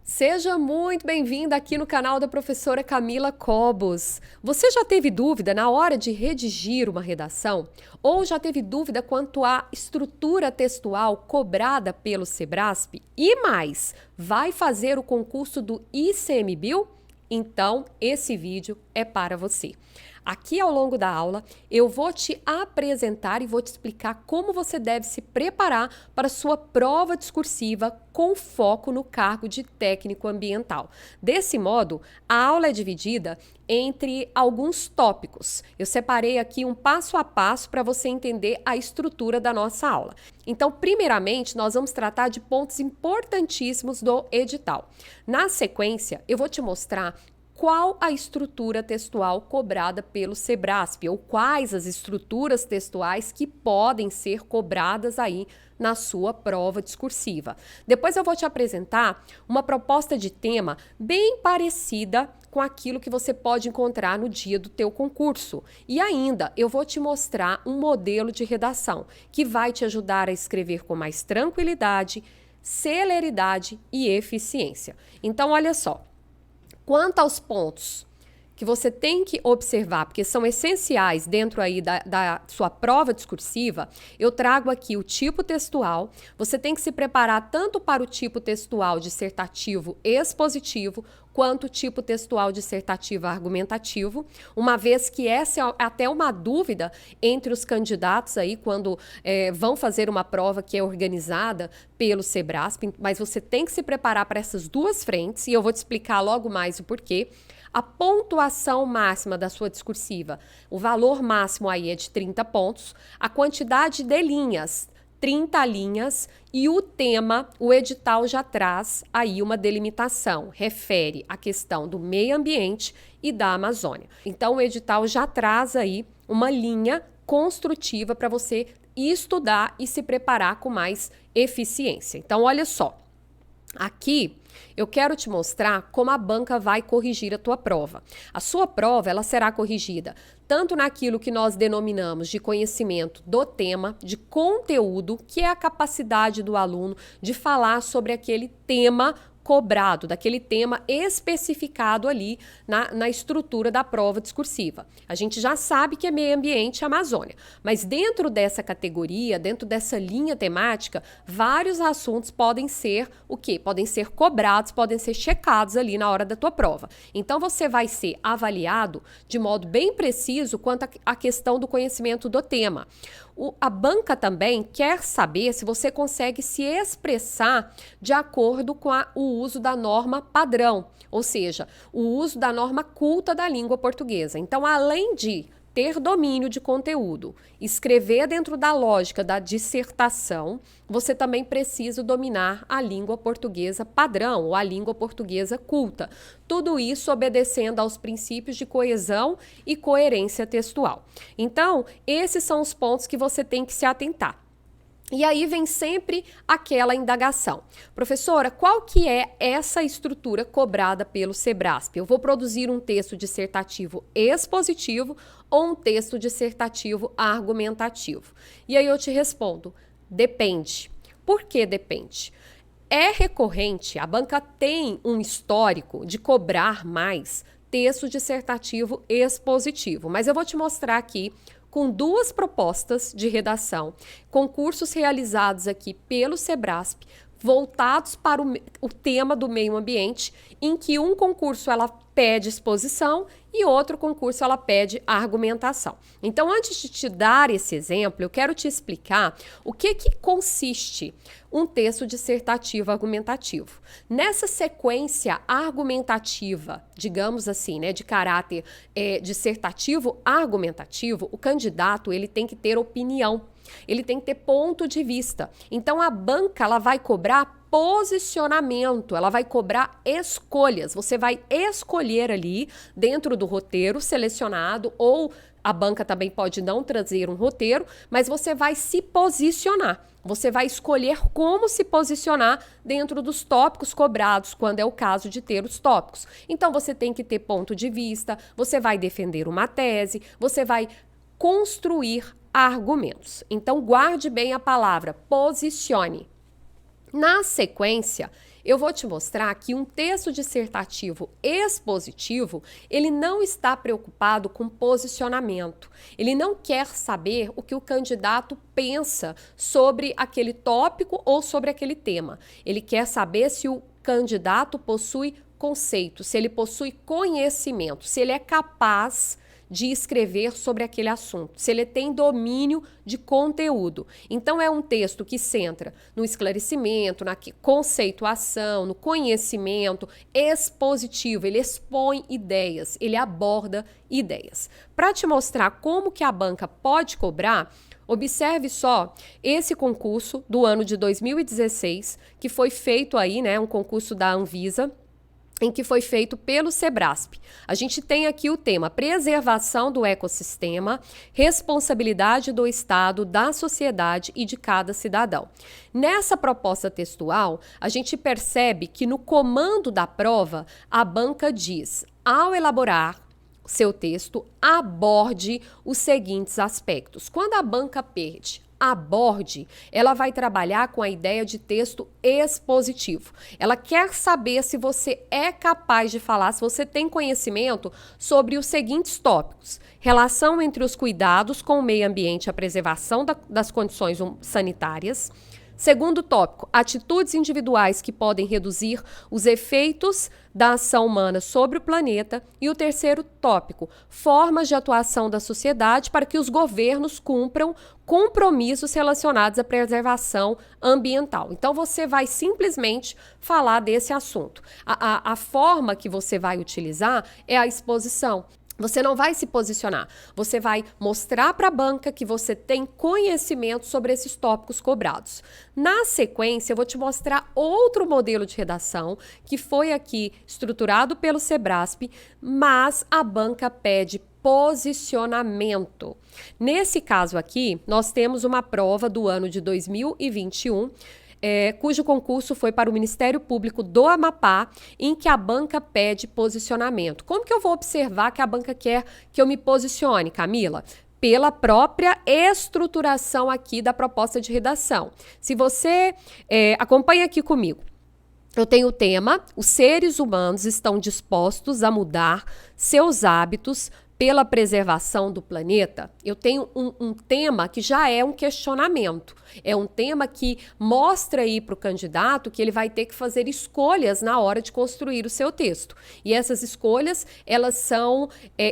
Seja muito bem-vinda aqui no canal da professora Camila Cobos. Você já teve dúvida na hora de redigir uma redação? Ou já teve dúvida quanto à estrutura textual cobrada pelo Sebrasp? E mais, vai fazer o concurso do ICMBio? Então, esse vídeo é para você. Aqui ao longo da aula, eu vou te apresentar e vou te explicar como você deve se preparar para a sua prova discursiva com foco no cargo de técnico ambiental. Desse modo, a aula é dividida entre alguns tópicos. Eu separei aqui um passo a passo para você entender a estrutura da nossa aula. Então, primeiramente, nós vamos tratar de pontos importantíssimos do edital. Na sequência, eu vou te mostrar qual a estrutura textual cobrada pelo Sebrasp, ou quais as estruturas textuais que podem ser cobradas aí na sua prova discursiva. Depois eu vou te apresentar uma proposta de tema bem parecida com aquilo que você pode encontrar no dia do teu concurso. E ainda, eu vou te mostrar um modelo de redação que vai te ajudar a escrever com mais tranquilidade, celeridade e eficiência. Então, olha só. Quanto aos pontos que você tem que observar, porque são essenciais dentro aí da sua prova discursiva, eu trago aqui o tipo textual. Você tem que se preparar tanto para o tipo textual dissertativo expositivo, quanto o tipo textual dissertativo argumentativo, uma vez que essa é até uma dúvida entre os candidatos aí quando vão fazer uma prova que é organizada pelo Sebrasp, mas você tem que se preparar para essas duas frentes e eu vou te explicar logo mais o porquê. A pontuação máxima da sua discursiva, o valor máximo aí é de 30 pontos, a quantidade de linhas, 30 linhas, e o tema, o edital já traz aí uma delimitação, refere à questão do meio ambiente e da Amazônia. Então, o edital já traz aí uma linha construtiva para você estudar e se preparar com mais eficiência. Então, olha só. Aqui eu quero te mostrar como a banca vai corrigir a tua prova. A sua prova ela será corrigida tanto naquilo que nós denominamos de conhecimento do tema, de conteúdo, que é a capacidade do aluno de falar sobre aquele tema cobrado, daquele tema especificado ali na estrutura da prova discursiva. A gente já sabe que é meio ambiente e Amazônia, mas dentro dessa categoria, dentro dessa linha temática, vários assuntos podem ser o quê? Podem ser cobrados, podem ser checados ali na hora da tua prova. Então você vai ser avaliado de modo bem preciso quanto à questão do conhecimento do tema. A banca também quer saber se você consegue se expressar de acordo com o uso da norma padrão, ou seja, o uso da norma culta da língua portuguesa. Então, além de ter domínio de conteúdo, escrever dentro da lógica da dissertação, você também precisa dominar a língua portuguesa padrão ou a língua portuguesa culta. Tudo isso obedecendo aos princípios de coesão e coerência textual. Então, esses são os pontos que você tem que se atentar. E aí vem sempre aquela indagação. Professora, qual que é essa estrutura cobrada pelo Sebrasp? Eu vou produzir um texto dissertativo expositivo ou um texto dissertativo argumentativo? E aí eu te respondo, depende. Por que depende? É recorrente, a banca tem um histórico de cobrar mais texto dissertativo expositivo, mas eu vou te mostrar aqui com duas propostas de redação, concursos realizados aqui pelo Sebrasp, voltados para o tema do meio ambiente, em que um concurso ela pede exposição e outro concurso ela pede argumentação. Então, antes de te dar esse exemplo, eu quero te explicar o que consiste um texto dissertativo argumentativo. Nessa sequência argumentativa, digamos assim, né, de caráter dissertativo argumentativo, o candidato ele tem que ter opinião. Ele tem que ter ponto de vista. Então, a banca ela vai cobrar posicionamento, ela vai cobrar escolhas. Você vai escolher ali dentro do roteiro selecionado, ou a banca também pode não trazer um roteiro, mas você vai se posicionar. Você vai escolher como se posicionar dentro dos tópicos cobrados, quando é o caso de ter os tópicos. Então, você tem que ter ponto de vista, você vai defender uma tese, você vai construir argumentos. Então, guarde bem a palavra posicione. Na sequência, eu vou te mostrar que um texto dissertativo expositivo, ele não está preocupado com posicionamento. Ele não quer saber o que o candidato pensa sobre aquele tópico ou sobre aquele tema. Ele quer saber se o candidato possui conceito, se ele possui conhecimento, se ele é capaz de escrever sobre aquele assunto, se ele tem domínio de conteúdo. Então, é um texto que centra no esclarecimento, na conceituação, no conhecimento expositivo, ele expõe ideias, ele aborda ideias. Para te mostrar como que a banca pode cobrar, observe só esse concurso do ano de 2016, que foi feito aí, né, um concurso da Anvisa, em que foi feito pelo Sebrasp. A gente tem aqui o tema preservação do ecossistema, responsabilidade do Estado, da sociedade e de cada cidadão. Nessa proposta textual, a gente percebe que no comando da prova, a banca diz, ao elaborar seu texto, aborde os seguintes aspectos. Quando a banca pede aborde, ela vai trabalhar com a ideia de texto expositivo. Ela quer saber se você é capaz de falar, se você tem conhecimento sobre os seguintes tópicos: relação entre os cuidados com o meio ambiente e a preservação das condições sanitárias. Segundo tópico, atitudes individuais que podem reduzir os efeitos da ação humana sobre o planeta. E o terceiro tópico, formas de atuação da sociedade para que os governos cumpram compromissos relacionados à preservação ambiental. Então, você vai simplesmente falar desse assunto. A forma que você vai utilizar é a exposição. Você não vai se posicionar, você vai mostrar para a banca que você tem conhecimento sobre esses tópicos cobrados. Na sequência, eu vou te mostrar outro modelo de redação que foi aqui estruturado pelo Sebrasp, mas a banca pede posicionamento. Nesse caso aqui, nós temos uma prova do ano de 2021, cujo concurso foi para o Ministério Público do Amapá, em que a banca pede posicionamento. Como que eu vou observar que a banca quer que eu me posicione, Camila? Pela própria estruturação aqui da proposta de redação. Se você acompanha aqui comigo, eu tenho o tema: os seres humanos estão dispostos a mudar seus hábitos pela preservação do planeta. Eu tenho um tema que já é um questionamento. É um tema que mostra aí para o candidato que ele vai ter que fazer escolhas na hora de construir o seu texto. E essas escolhas, elas são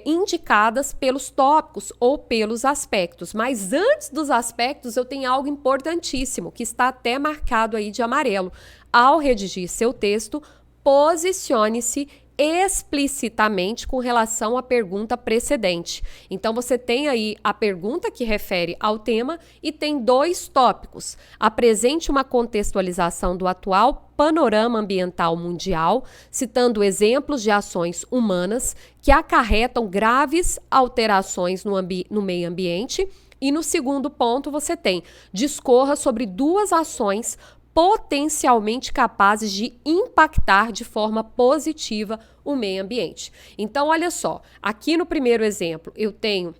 indicadas pelos tópicos ou pelos aspectos. Mas antes dos aspectos, eu tenho algo importantíssimo, que está até marcado aí de amarelo. Ao redigir seu texto, posicione-se explicitamente com relação à pergunta precedente. Então, você tem aí a pergunta que refere ao tema e tem dois tópicos. Apresente uma contextualização do atual panorama ambiental mundial, citando exemplos de ações humanas que acarretam graves alterações no meio ambiente. E no segundo ponto, você tem: discorra sobre duas ações potencialmente capazes de impactar de forma positiva o meio ambiente. Então, olha só, aqui no primeiro exemplo, eu tenho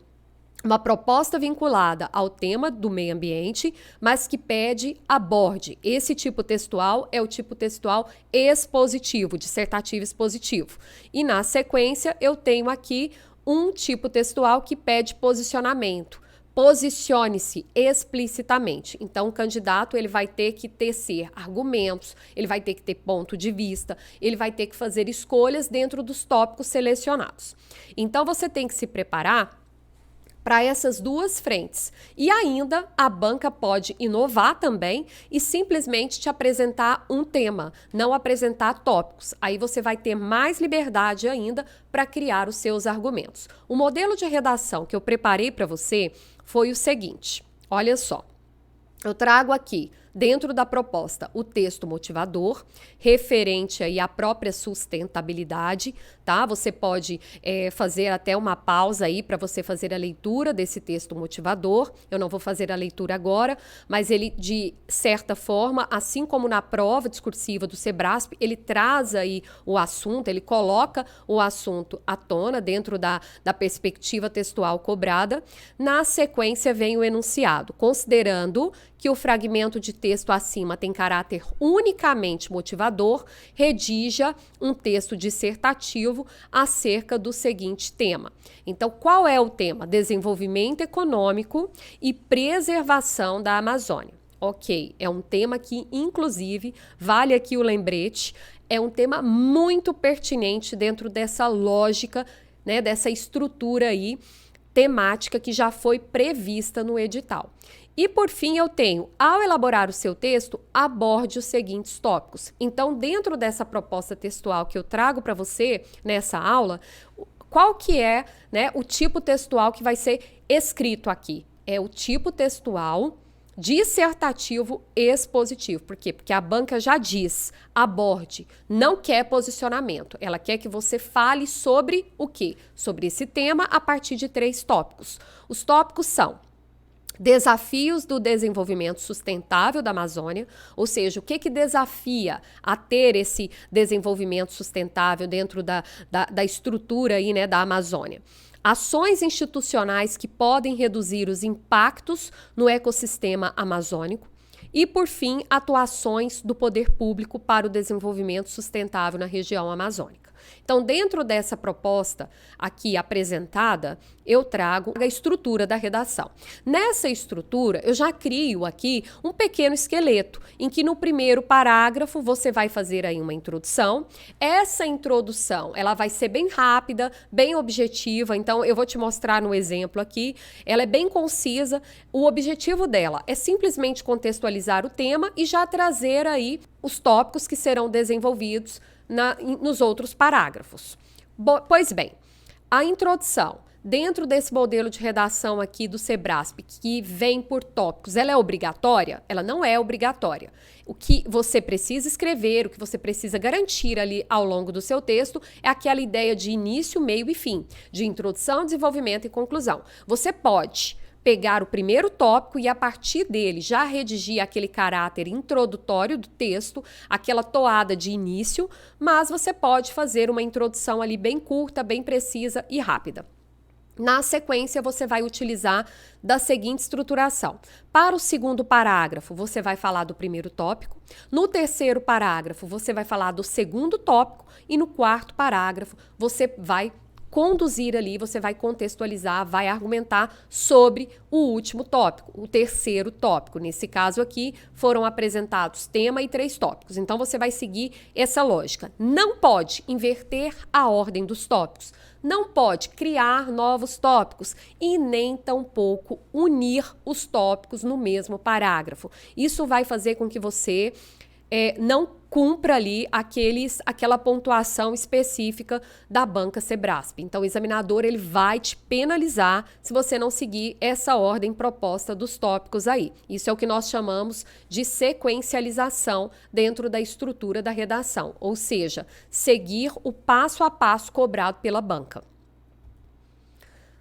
uma proposta vinculada ao tema do meio ambiente, mas que pede aborde. Esse tipo textual é o tipo textual expositivo, dissertativo expositivo. E na sequência, eu tenho aqui um tipo textual que pede posicionamento. Posicione-se explicitamente. Então, o candidato ele vai ter que tecer argumentos, ele vai ter que ter ponto de vista, ele vai ter que fazer escolhas dentro dos tópicos selecionados. Então, você tem que se preparar para essas duas frentes. E ainda a banca pode inovar também e simplesmente te apresentar um tema, não apresentar tópicos. Aí você vai ter mais liberdade ainda para criar os seus argumentos. O modelo de redação que eu preparei para você foi o seguinte: olha só, eu trago aqui dentro da proposta o texto motivador, referente aí à própria sustentabilidade, tá? Você pode fazer até uma pausa aí para você fazer a leitura desse texto motivador. Eu não vou fazer a leitura agora, mas ele, de certa forma, assim como na prova discursiva do Sebrasp, ele traz aí o assunto, ele coloca o assunto à tona dentro da perspectiva textual cobrada. Na sequência vem o enunciado, considerando que o fragmento de texto acima tem caráter unicamente motivador, redija um texto dissertativo acerca do seguinte tema. Então, qual é o tema? Desenvolvimento econômico e preservação da Amazônia. Ok, é um tema que, inclusive, vale aqui o lembrete, é um tema muito pertinente dentro dessa lógica, né, dessa estrutura aí temática que já foi prevista no edital. E por fim eu tenho, ao elaborar o seu texto, aborde os seguintes tópicos. Então, dentro dessa proposta textual que eu trago para você nessa aula, qual que é, né, o tipo textual que vai ser escrito aqui? É o tipo textual dissertativo expositivo. Por quê? Porque a banca já diz, aborde, não quer posicionamento. Ela quer que você fale sobre o quê? Sobre esse tema a partir de 3 tópicos. Os tópicos são desafios do desenvolvimento sustentável da Amazônia, ou seja, o que desafia a ter esse desenvolvimento sustentável dentro da estrutura aí, né, da Amazônia. Ações institucionais que podem reduzir os impactos no ecossistema amazônico. E, por fim, atuações do poder público para o desenvolvimento sustentável na região amazônica. Então, dentro dessa proposta aqui apresentada, eu trago a estrutura da redação. Nessa estrutura, eu já crio aqui um pequeno esqueleto, em que no primeiro parágrafo você vai fazer aí uma introdução. Essa introdução, ela vai ser bem rápida, bem objetiva, então eu vou te mostrar no exemplo aqui. Ela é bem concisa. O objetivo dela é simplesmente contextualizar o tema e já trazer aí os tópicos que serão desenvolvidos nos outros parágrafos. Pois bem, a introdução, dentro desse modelo de redação aqui do Sebrasp, que vem por tópicos, ela é obrigatória? Ela não é obrigatória. O que você precisa escrever, o que você precisa garantir ali ao longo do seu texto é aquela ideia de início, meio e fim, de introdução, desenvolvimento e conclusão. Você pode pegar o primeiro tópico e, a partir dele, já redigir aquele caráter introdutório do texto, aquela toada de início, mas você pode fazer uma introdução ali bem curta, bem precisa e rápida. Na sequência, você vai utilizar da seguinte estruturação. Para o segundo parágrafo, você vai falar do primeiro tópico. No terceiro parágrafo, você vai falar do segundo tópico. E no quarto parágrafo, você vai conduzir ali, você vai contextualizar, vai argumentar sobre o último tópico, o terceiro tópico. Nesse caso aqui, foram apresentados tema e 3 tópicos. Então, você vai seguir essa lógica. Não pode inverter a ordem dos tópicos. Não pode criar novos tópicos e nem tampouco unir os tópicos no mesmo parágrafo. Isso vai fazer com que você não cumpra ali aquela pontuação específica da banca Sebrasp. Então, o examinador ele vai te penalizar se você não seguir essa ordem proposta dos tópicos aí. Isso é o que nós chamamos de sequencialização dentro da estrutura da redação, ou seja, seguir o passo a passo cobrado pela banca.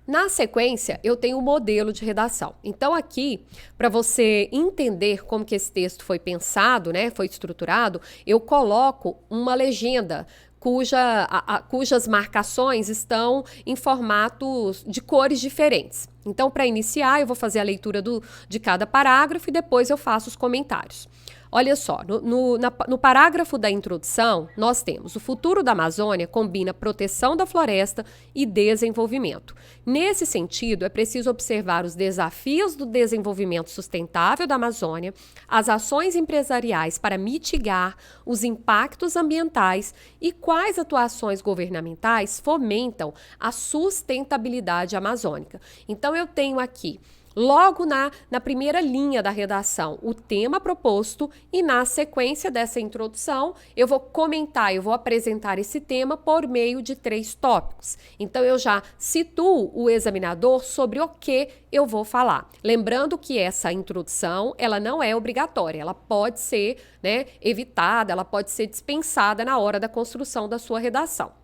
Na sequência, eu tenho o modelo de redação. Então, aqui, para você entender como que esse texto foi pensado, né, foi estruturado, eu coloco uma legenda cujas marcações estão em formatos de cores diferentes. Então, para iniciar, eu vou fazer a leitura de cada parágrafo e depois eu faço os comentários. Olha só, no parágrafo da introdução, nós temos o futuro da Amazônia combina proteção da floresta e desenvolvimento. Nesse sentido, é preciso observar os desafios do desenvolvimento sustentável da Amazônia, as ações empresariais para mitigar os impactos ambientais e quais atuações governamentais fomentam a sustentabilidade amazônica. Então, eu tenho aqui logo na primeira linha da redação, o tema proposto e na sequência dessa introdução, eu vou comentar, eu vou apresentar esse tema por meio de 3 tópicos. Então, eu já situo o examinador sobre o que eu vou falar. Lembrando que essa introdução, ela não é obrigatória, ela pode ser, né, evitada, ela pode ser dispensada na hora da construção da sua redação.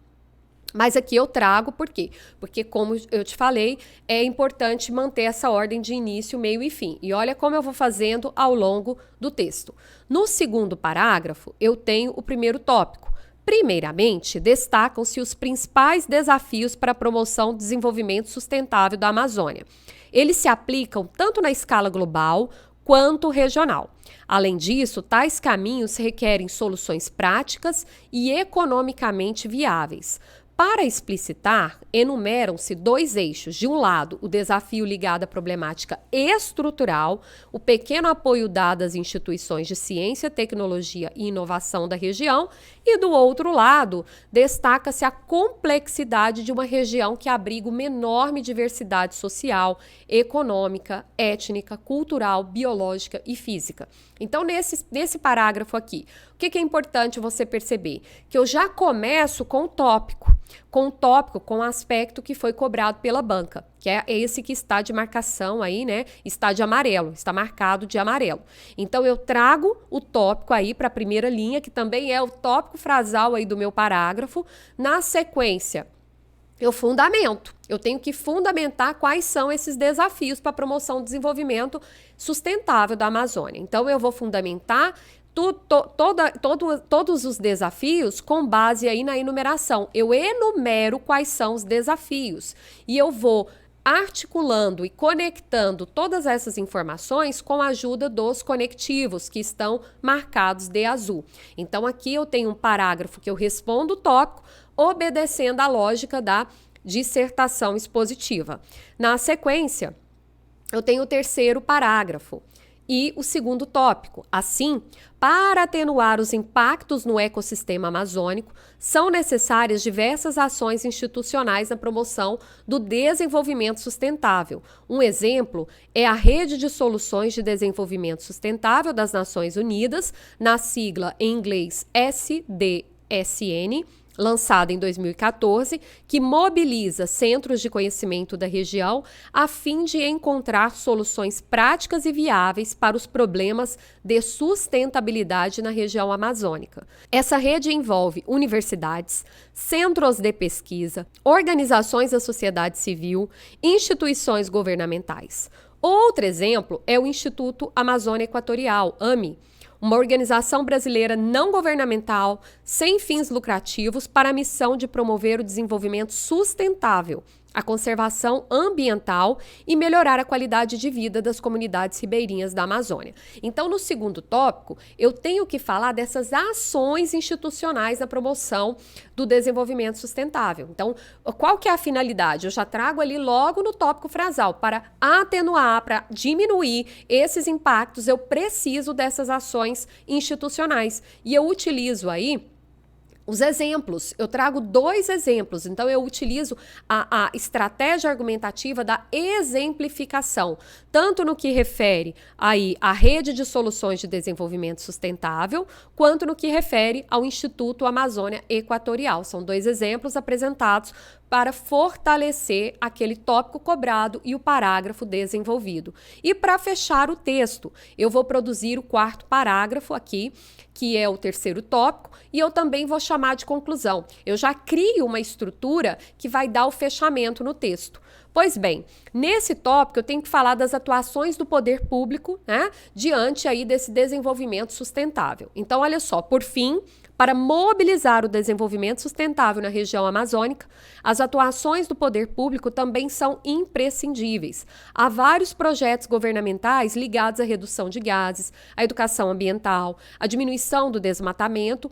Mas aqui eu trago, por quê? Porque, como eu te falei, é importante manter essa ordem de início, meio e fim. E olha como eu vou fazendo ao longo do texto. No segundo parágrafo, eu tenho o primeiro tópico. Primeiramente, destacam-se os principais desafios para a promoção do desenvolvimento sustentável da Amazônia. Eles se aplicam tanto na escala global quanto regional. Além disso, tais caminhos requerem soluções práticas e economicamente viáveis. Para explicitar, enumeram-se 2 eixos. De um lado, o desafio ligado à problemática estrutural, o pequeno apoio dado às instituições de ciência, tecnologia e inovação da região, e do outro lado, destaca-se a complexidade de uma região que abriga uma enorme diversidade social, econômica, étnica, cultural, biológica e física. Então, nesse parágrafo aqui, o que é importante você perceber? Que eu já começo com o tópico, com o aspecto que foi cobrado pela banca, que é esse que está de marcação aí, né? Está de amarelo, está marcado de amarelo. Então, eu trago o tópico aí para a primeira linha, que também é o tópico frasal aí do meu parágrafo. Na sequência, eu fundamento. Eu tenho que fundamentar quais são esses desafios para a promoção do desenvolvimento sustentável da Amazônia. Então, eu vou fundamentar todos os desafios com base aí na enumeração. Eu enumero quais são os desafios e eu vou articulando e conectando todas essas informações com a ajuda dos conectivos que estão marcados de azul. Então, aqui eu tenho um parágrafo que eu respondo o tópico, obedecendo à lógica da dissertação expositiva. Na sequência, eu tenho o terceiro parágrafo e o segundo tópico. Assim, para atenuar os impactos no ecossistema amazônico, são necessárias diversas ações institucionais na promoção do desenvolvimento sustentável. Um exemplo é a Rede de Soluções de Desenvolvimento Sustentável das Nações Unidas, na sigla em inglês SDSN, lançada em 2014, que mobiliza centros de conhecimento da região a fim de encontrar soluções práticas e viáveis para os problemas de sustentabilidade na região amazônica. Essa rede envolve universidades, centros de pesquisa, organizações da sociedade civil, instituições governamentais. Outro exemplo é o Instituto Amazônia Equatorial, AME, uma organização brasileira não governamental, sem fins lucrativos, para a missão de promover o desenvolvimento sustentável, a conservação ambiental e melhorar a qualidade de vida das comunidades ribeirinhas da Amazônia. Então, no segundo tópico, eu tenho que falar dessas ações institucionais na promoção do desenvolvimento sustentável. Então, qual que é a finalidade? Eu já trago ali logo no tópico frasal, para atenuar, para diminuir esses impactos, eu preciso dessas ações institucionais. E eu utilizo aí os exemplos, eu trago 2 exemplos, então eu utilizo a estratégia argumentativa da exemplificação, tanto no que refere aí à rede de soluções de desenvolvimento sustentável, quanto no que refere ao Instituto Amazônia Equatorial. São 2 exemplos apresentados para fortalecer aquele tópico cobrado e o parágrafo desenvolvido. E para fechar o texto, eu vou produzir o 4º parágrafo aqui, que é o terceiro tópico, e eu também vou chamar de conclusão. Eu já crio uma estrutura que vai dar o fechamento no texto. Pois bem, nesse tópico eu tenho que falar das atuações do poder público, né, diante aí desse desenvolvimento sustentável. Então, olha só, por fim, para mobilizar o desenvolvimento sustentável na região amazônica, as atuações do poder público também são imprescindíveis. Há vários projetos governamentais ligados à redução de gases, à educação ambiental, à diminuição do desmatamento,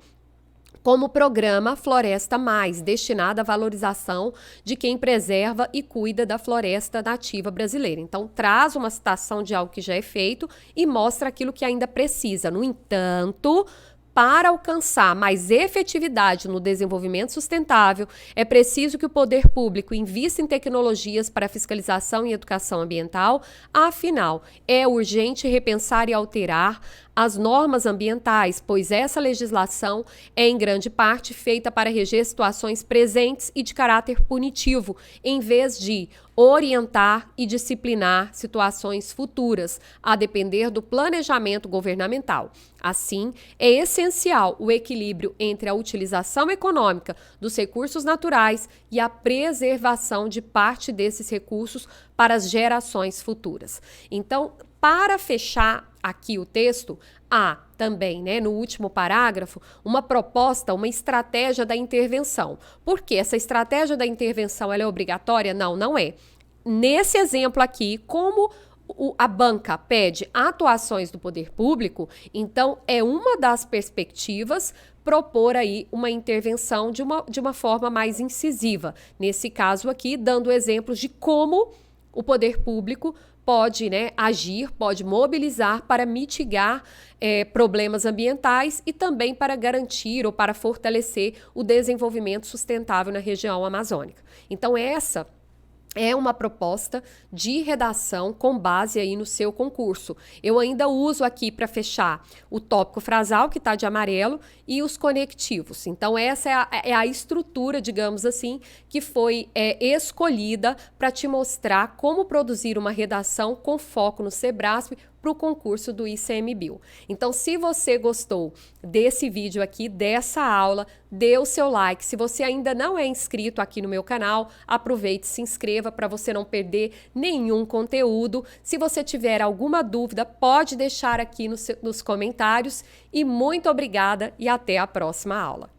como o programa Floresta Mais, destinado à valorização de quem preserva e cuida da floresta nativa brasileira. Então, traz uma citação de algo que já é feito e mostra aquilo que ainda precisa. No entanto, para alcançar mais efetividade no desenvolvimento sustentável, é preciso que o poder público invista em tecnologias para fiscalização e educação ambiental. Afinal, é urgente repensar e alterar as normas ambientais, pois essa legislação é em grande parte feita para reger situações presentes e de caráter punitivo, em vez de orientar e disciplinar situações futuras, a depender do planejamento governamental. Assim, é essencial o equilíbrio entre a utilização econômica dos recursos naturais e a preservação de parte desses recursos para as gerações futuras. Então, para fechar aqui o texto, há também, né, no último parágrafo, uma proposta, uma estratégia da intervenção. Por quê? Essa estratégia da intervenção ela é obrigatória? Não, não é. Nesse exemplo aqui, como a banca pede atuações do poder público, então é uma das perspectivas propor aí uma intervenção de uma forma mais incisiva. Nesse caso aqui, dando exemplos de como o poder público pode, né, agir, pode mobilizar para mitigar problemas ambientais e também para garantir ou para fortalecer o desenvolvimento sustentável na região amazônica. Então, essa é uma proposta de redação com base aí no seu concurso. Eu ainda uso aqui para fechar o tópico frasal, que está de amarelo, e os conectivos. Então, essa é a estrutura, digamos assim, que foi escolhida para te mostrar como produzir uma redação com foco no SEBRASP para o concurso do ICMBio. Então, se você gostou desse vídeo aqui, dessa aula, dê o seu like. Se você ainda não é inscrito aqui no meu canal, aproveite e se inscreva para você não perder nenhum conteúdo. Se você tiver alguma dúvida, pode deixar aqui nos comentários. E muito obrigada e até a próxima aula.